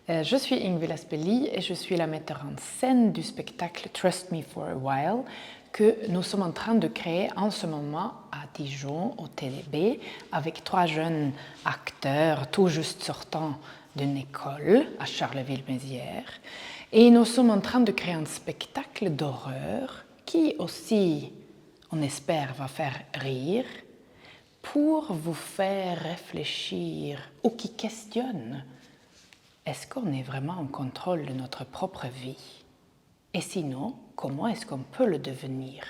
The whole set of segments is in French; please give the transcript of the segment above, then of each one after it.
Je suis Ingvild Aspelid et je suis la metteur en scène du spectacle Trust Me for a While que nous sommes en train de créer en ce moment à Dijon, au TDB, avec 3 jeunes acteurs tout juste sortant d'une école à Charleville-Mézières. Et nous sommes en train de créer un spectacle d'horreur qui aussi, on espère, va faire rire pour vous faire réfléchir ou qui questionne. Est-ce qu'on est vraiment en contrôle de notre propre vie? Et sinon, comment est-ce qu'on peut le devenir?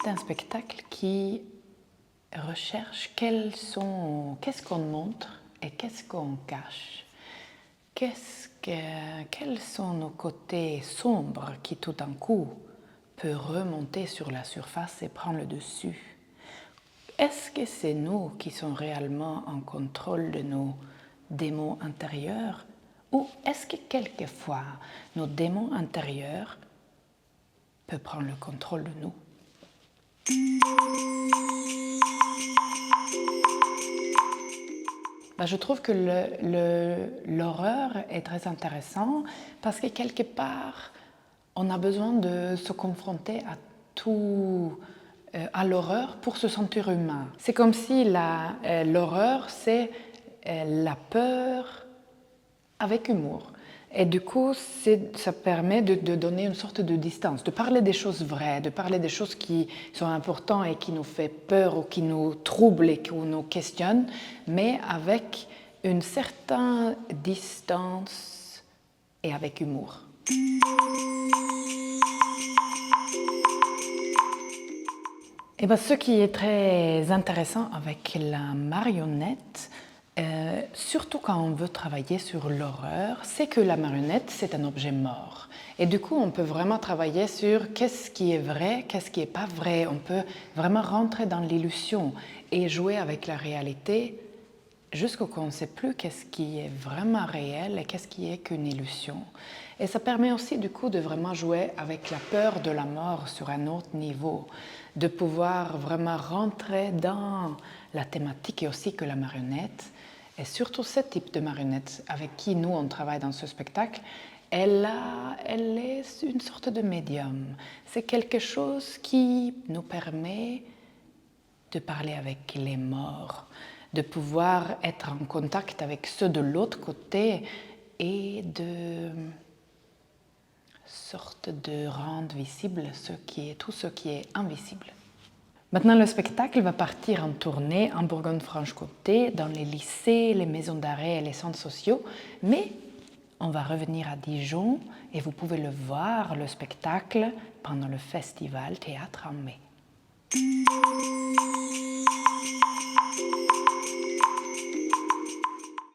C'est un spectacle qui recherche qu'est-ce qu'on montre et qu'est-ce qu'on cache. Quels sont nos côtés sombres qui tout d'un coup peuvent remonter sur la surface et prendre le dessus? Est-ce que c'est nous qui sommes réellement en contrôle de nos démons intérieurs ou est-ce que quelquefois nos démons intérieurs peuvent prendre le contrôle de nous? Je trouve que l'horreur est très intéressant parce que quelque part, on a besoin de se confronter à l'horreur pour se sentir humain. C'est comme si l'horreur, c'est la peur avec humour. Et du coup, ça permet de donner une sorte de distance, de parler des choses vraies, de parler des choses qui sont importantes et qui nous font peur ou qui nous troublent et qui nous questionnent, mais avec une certaine distance et avec humour. Et ce qui est très intéressant avec la marionnette, surtout quand on veut travailler sur l'horreur, c'est que la marionnette, c'est un objet mort. Et du coup, on peut vraiment travailler sur qu'est-ce qui est vrai, qu'est-ce qui n'est pas vrai. On peut vraiment rentrer dans l'illusion et jouer avec la réalité jusqu'à qu'on ne sait plus qu'est-ce qui est vraiment réel et qu'est-ce qui est qu'une illusion. Et ça permet aussi du coup de vraiment jouer avec la peur de la mort sur un autre niveau, de pouvoir vraiment rentrer dans la thématique et aussi que la marionnette, et surtout ce type de marionnette avec qui nous on travaille dans ce spectacle, elle est une sorte de médium. C'est quelque chose qui nous permet de parler avec les morts, de pouvoir être en contact avec ceux de l'autre côté et de sorte de rendre visible tout ce qui est invisible. Maintenant, le spectacle va partir en tournée en Bourgogne-Franche-Comté, dans les lycées, les maisons d'arrêt et les centres sociaux, mais on va revenir à Dijon et vous pouvez le voir, le spectacle, pendant le festival Théâtre en mai.